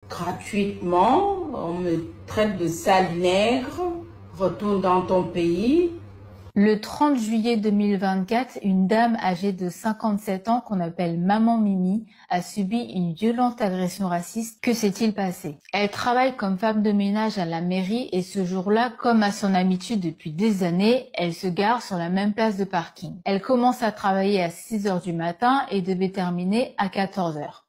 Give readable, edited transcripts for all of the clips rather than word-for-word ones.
gratuitement. On me traite de sale nègre. Retourne dans ton pays. Le 30 juillet 2024, une dame âgée de 57 ans qu'on appelle Maman Mimi a subi une violente agression raciste. Que s'est-il passé? Elle travaille comme femme de ménage à la mairie et ce jour-là, comme à son habitude depuis des années, elle se gare sur la même place de parking. Elle commence à travailler à 6 heures du matin et devait terminer à 14 heures.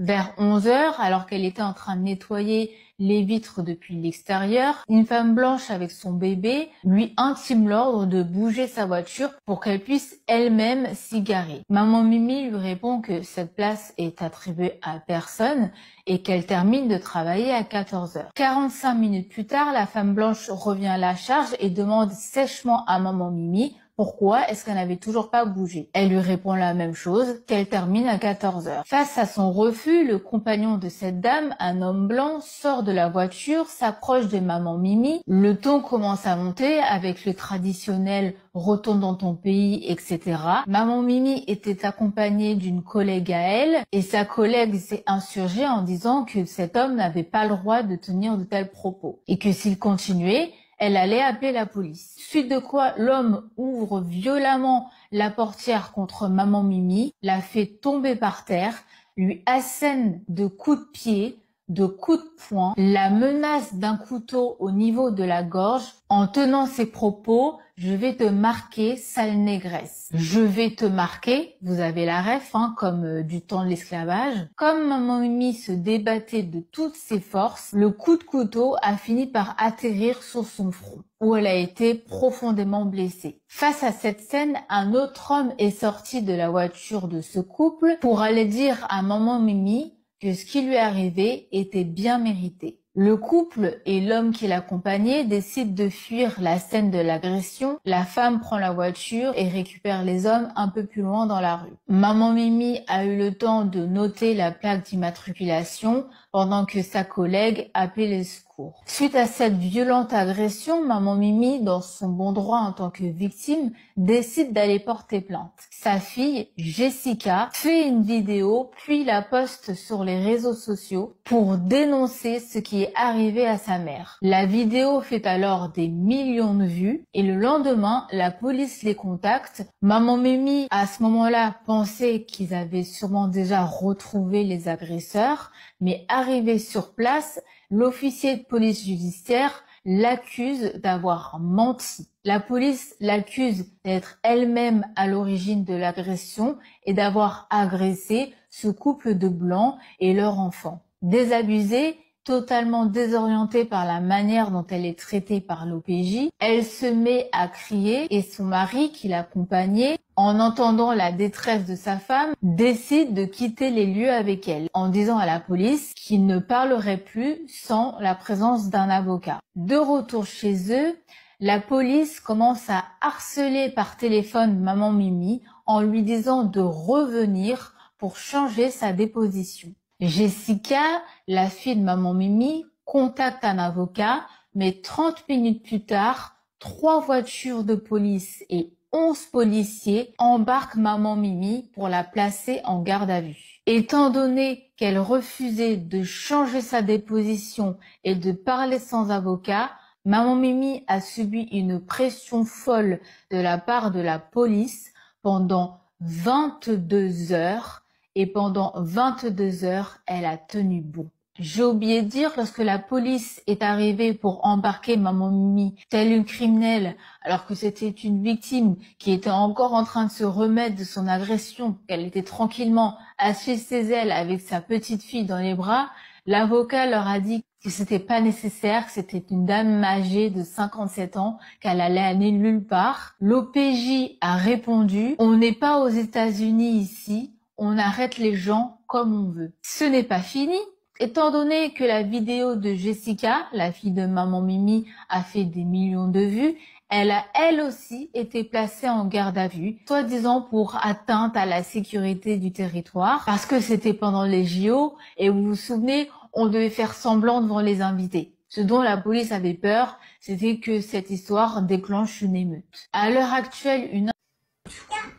Vers 11 heures, alors qu'elle était en train de nettoyer les vitres depuis l'extérieur, une femme blanche avec son bébé lui intime l'ordre de bouger sa voiture pour qu'elle puisse elle-même s'y garer. Maman Mimi lui répond que cette place est attribuée à personne et qu'elle termine de travailler à 14 heures. 45 minutes plus tard, la femme blanche revient à la charge et demande sèchement à Maman Mimi pourquoi est-ce qu'elle n'avait toujours pas bougé. Elle lui répond la même chose, qu'elle termine à 14 heures. Face à son refus, le compagnon de cette dame, un homme blanc, sort de la voiture, s'approche de Maman Mimi. Le ton commence à monter avec le traditionnel « retourne dans ton pays », etc. Maman Mimi était accompagnée d'une collègue à elle et sa collègue s'est insurgée en disant que cet homme n'avait pas le droit de tenir de tels propos et que s'il continuait, elle allait appeler la police. Suite de quoi, l'homme ouvre violemment la portière contre Maman Mimi, la fait tomber par terre, lui assène de coups de pied, de coups de poing, la menace d'un couteau au niveau de la gorge en tenant ses propos « Je vais te marquer, sale négresse ». Je vais te marquer, vous avez la ref, comme du temps de l'esclavage. Comme Maman Mimi se débattait de toutes ses forces, le coup de couteau a fini par atterrir sur son front, où elle a été profondément blessée. Face à cette scène, un autre homme est sorti de la voiture de ce couple pour aller dire à Maman Mimi que ce qui lui arrivait était bien mérité. Le couple et l'homme qui l'accompagnait décident de fuir la scène de l'agression. La femme prend la voiture et récupère les hommes un peu plus loin dans la rue. Maman Mimi a eu le temps de noter la plaque d'immatriculation pendant que sa collègue appelait les secours. Suite à cette violente agression, Maman Mimi, dans son bon droit en tant que victime, décide d'aller porter plainte. Sa fille, Jessica, fait une vidéo puis la poste sur les réseaux sociaux pour dénoncer ce qui est arrivé à sa mère. La vidéo fait alors des millions de vues et le lendemain, la police les contacte. Maman Mimi, à ce moment-là, pensait qu'ils avaient sûrement déjà retrouvé les agresseurs, mais arrivé sur place, l'officier de police judiciaire l'accuse d'avoir menti. La police l'accuse d'être elle-même à l'origine de l'agression et d'avoir agressé ce couple de blancs et leur enfant. Désabusée, totalement désorientée par la manière dont elle est traitée par l'OPJ, elle se met à crier et son mari qui l'accompagnait, en entendant la détresse de sa femme, décide de quitter les lieux avec elle, en disant à la police qu'il ne parlerait plus sans la présence d'un avocat. De retour chez eux, la police commence à harceler par téléphone Maman Mimi en lui disant de revenir pour changer sa déposition. Jessica, la fille de Maman Mimi, contacte un avocat, mais 30 minutes plus tard, 3 voitures de police et 11 policiers embarquent Maman Mimi pour la placer en garde à vue. Étant donné qu'elle refusait de changer sa déposition et de parler sans avocat, Maman Mimi a subi une pression folle de la part de la police pendant 22 heures. Et pendant 22 heures, elle a tenu bon. J'ai oublié de dire, lorsque la police est arrivée pour embarquer Maman Mimi, telle une criminelle, alors que c'était une victime qui était encore en train de se remettre de son agression, qu'elle était tranquillement assise chez elle avec sa petite fille dans les bras, l'avocat leur a dit que c'était pas nécessaire, que c'était une dame âgée de 57 ans, qu'elle allait aller nulle part. L'OPJ a répondu, on n'est pas aux États-Unis ici, on arrête les gens comme on veut. Ce n'est pas fini. Étant donné que la vidéo de Jessica, la fille de Maman Mimi, a fait des millions de vues, elle a elle aussi été placée en garde à vue, soi-disant pour atteinte à la sécurité du territoire, parce que c'était pendant les JO, et vous vous souvenez, on devait faire semblant devant les invités. Ce dont la police avait peur, c'était que cette histoire déclenche une émeute. À l'heure actuelle,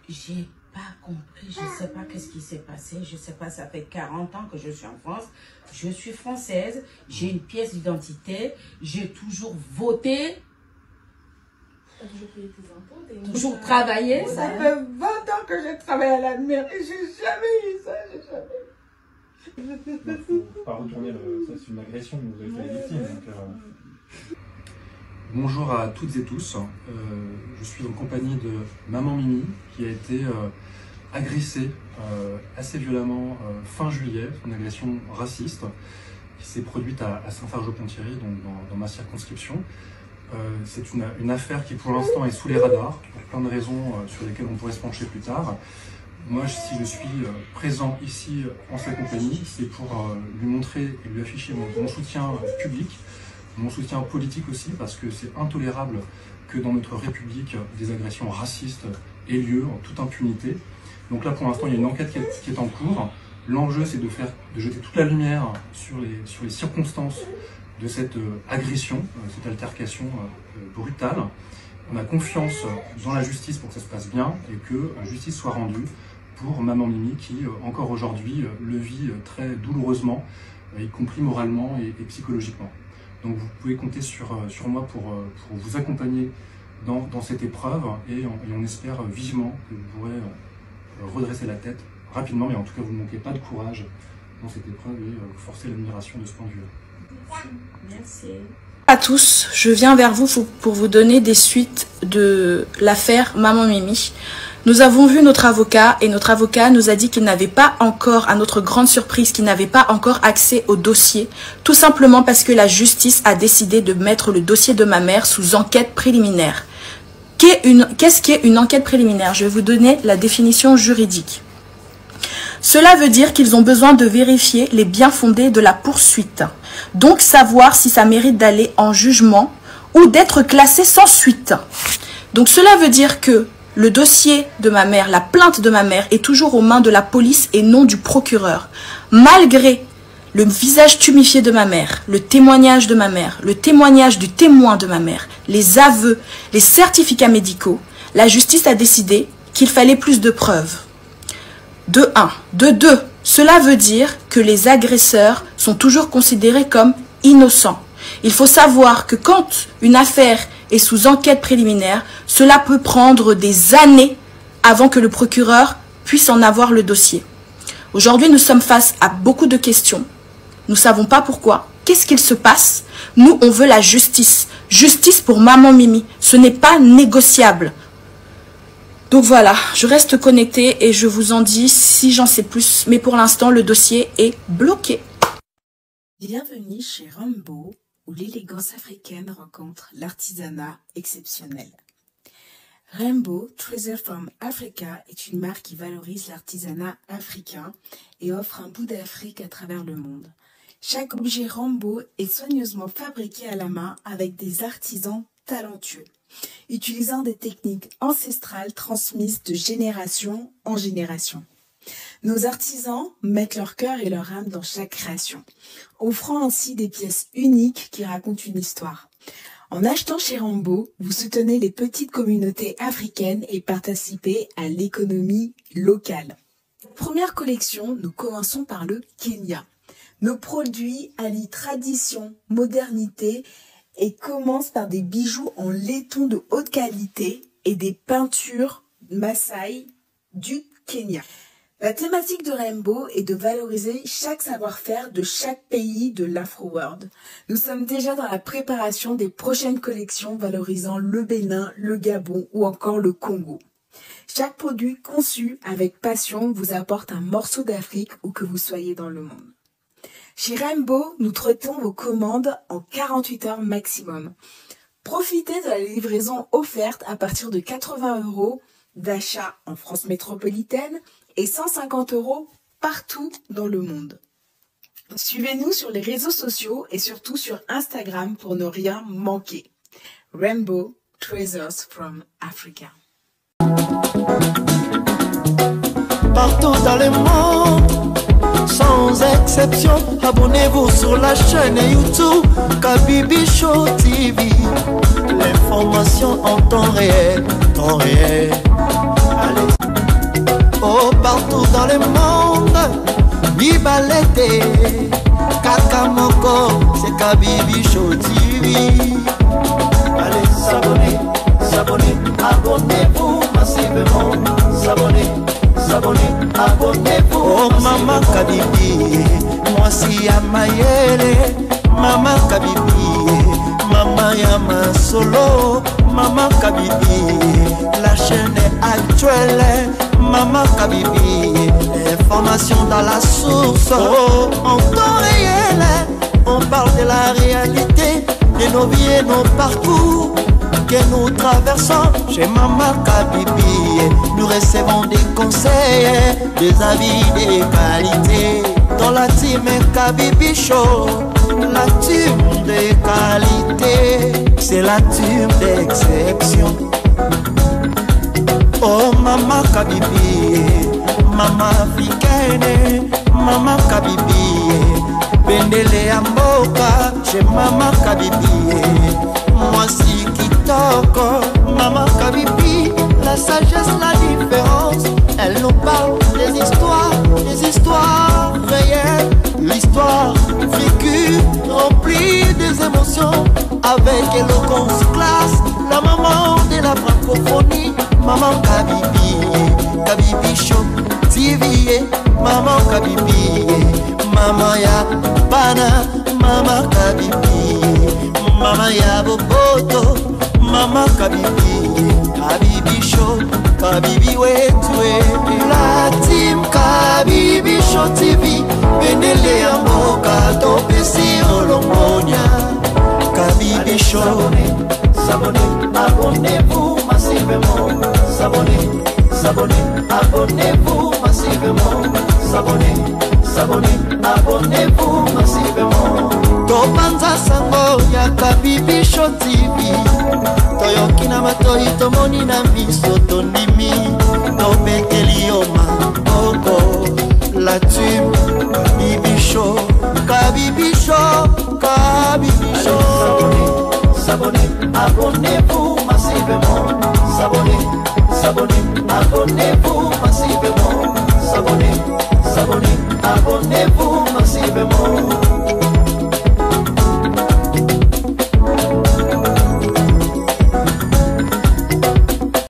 J'ai pas compris, je ne sais pas qu'est-ce qui s'est passé, je ne sais pas, ça fait 40 ans que je suis en France, je suis française, j'ai une pièce d'identité, j'ai toujours voté, toujours payé tes impôts, toujours travaillé, ça fait 20 ans que je travaille à la mairie, j'ai jamais eu ça, j'ai jamais eu. Il ne faut pas retourner, ça c'est une agression que vous avez fait les victimes. Donc, Bonjour à toutes et tous, je suis en compagnie de Maman Mimi qui a été agressée assez violemment fin juillet, une agression raciste qui s'est produite à Saint-Fargeau-Pont-Thierry, donc dans ma circonscription. C'est une affaire qui pour l'instant est sous les radars, pour plein de raisons sur lesquelles on pourrait se pencher plus tard. Moi, si je suis présent ici en sa compagnie, c'est pour lui montrer et lui afficher mon soutien public, mon soutien politique aussi, parce que c'est intolérable que dans notre République, des agressions racistes aient lieu en toute impunité. Donc là, pour l'instant, il y a une enquête qui est en cours. L'enjeu, c'est de jeter toute la lumière sur les circonstances de cette agression, cette altercation brutale. On a confiance dans la justice pour que ça se passe bien et que justice soit rendue pour Maman Mimi qui, encore aujourd'hui, le vit très douloureusement, y compris moralement et psychologiquement. Donc vous pouvez compter sur moi pour vous accompagner dans cette épreuve et on espère vivement que vous pourrez redresser la tête rapidement, mais en tout cas vous ne manquez pas de courage dans cette épreuve et forcer l'admiration de ce point de vue-là. Merci. À tous, je viens vers vous pour vous donner des suites de l'affaire Maman Mimi. Nous avons vu notre avocat et notre avocat nous a dit qu'il n'avait pas encore, à notre grande surprise, qu'il n'avait pas encore accès au dossier, tout simplement parce que la justice a décidé de mettre le dossier de ma mère sous enquête préliminaire. Qu'est-ce qu'est une enquête préliminaire? Je vais vous donner la définition juridique. Cela veut dire qu'ils ont besoin de vérifier les bien-fondés de la poursuite, donc savoir si ça mérite d'aller en jugement ou d'être classé sans suite. Donc cela veut dire que le dossier de ma mère, la plainte de ma mère est toujours aux mains de la police et non du procureur. Malgré le visage tuméfié de ma mère, le témoignage de ma mère, le témoignage du témoin de ma mère, les aveux, les certificats médicaux, la justice a décidé qu'il fallait plus de preuves. De 1. De 2. Cela veut dire que les agresseurs sont toujours considérés comme innocents. Il faut savoir que quand une affaire est sous enquête préliminaire, cela peut prendre des années avant que le procureur puisse en avoir le dossier. Aujourd'hui, nous sommes face à beaucoup de questions. Nous ne savons pas pourquoi. Qu'est-ce qu'il se passe? Nous, on veut la justice. Justice pour Maman Mimi. Ce n'est pas négociable. Donc voilà, je reste connectée et je vous en dis si j'en sais plus. Mais pour l'instant, le dossier est bloqué. Bienvenue chez Rainbow, où l'élégance africaine rencontre l'artisanat exceptionnel. Rainbow, Treasure from Africa, est une marque qui valorise l'artisanat africain et offre un bout d'Afrique à travers le monde. Chaque objet Rainbow est soigneusement fabriqué à la main avec des artisans talentueux, utilisant des techniques ancestrales transmises de génération en génération. Nos artisans mettent leur cœur et leur âme dans chaque création, offrant ainsi des pièces uniques qui racontent une histoire. En achetant chez Rainbow, vous soutenez les petites communautés africaines et participez à l'économie locale. Première collection, nous commençons par le Kenya. Nos produits allient tradition, modernité et commencent par des bijoux en laiton de haute qualité et des peintures Maasai du Kenya. La thématique de Rainbow est de valoriser chaque savoir-faire de chaque pays de l'Afro-World. Nous sommes déjà dans la préparation des prochaines collections valorisant le Bénin, le Gabon ou encore le Congo. Chaque produit conçu avec passion vous apporte un morceau d'Afrique où que vous soyez dans le monde. Chez Rainbow, nous traitons vos commandes en 48 heures maximum. Profitez de la livraison offerte à partir de 80 € d'achat en France métropolitaine et 150 € partout dans le monde. Suivez-nous sur les réseaux sociaux et surtout sur Instagram pour ne rien manquer. Rainbow, Treasures from Africa. Partout dans le monde, sans exception, abonnez-vous sur la chaîne YouTube Kabibi Show TV. L'information en temps réel, temps réel. Allez. Oh, partout dans le monde, Bibalete, Kakamoko, c'est Kabibi Show TV. Allez, s'abonner, s'abonner, abonnez-vous massivement. S'abonner, s'abonner, abonnez-vous. Oh, Maman Kabibi, moi si Amayele, Maman Kabibi, Maman Yama Solo, Maman Kabibi, la chaîne est actuelle. Maman Kabibi, information dans la source. Oh, en temps réel, on parle de la réalité, de nos vies et nos parcours que nous traversons. Chez Maman Kabibi, nous recevons des conseils, des avis de qualité. Dans la team Kabibi Show, la team de qualité, c'est la team d'exception. Oh, Maman Kabibi, Maman africaine, Maman Kabibi, Bendele Amboka, chez Maman Kabibi, moi si Kitoko, Maman Kabibi, la sagesse, la différence, elle nous parle des histoires réelles, l'histoire vécue, remplie des émotions, avec éloquence, classe, la maman de la francophonie. Maman Kabibi, Kabibi Show TV, Maman Kabibi, Maman ya Bana, Maman Kabibi, Maman ya Boboto, Maman Kabibi, Kabibi Show, Kabibi wetwe, la team Kabibi Show TV, Bendele ya Mboka, Topesi Olongonia, Kabibi Show. S'abonnez, abonnez-vous massivement. S'abonnez, s'abonnez, abonnez-vous massivement. S'abonnez, s'abonnez, abonnez-vous massivement. Topanza sango ya Kabibi Show TV. Toyoki na matoi tomoni na miso tondimi. Topekeli oma oko. La team Kabibi Show, Kabibi Show, Kabibi Show. S'abonnez, abonnez-vous massivement. S'abonnez, s'abonnez, abonnez-vous massivement. S'abonnez, s'abonnez, abonnez-vous massivement.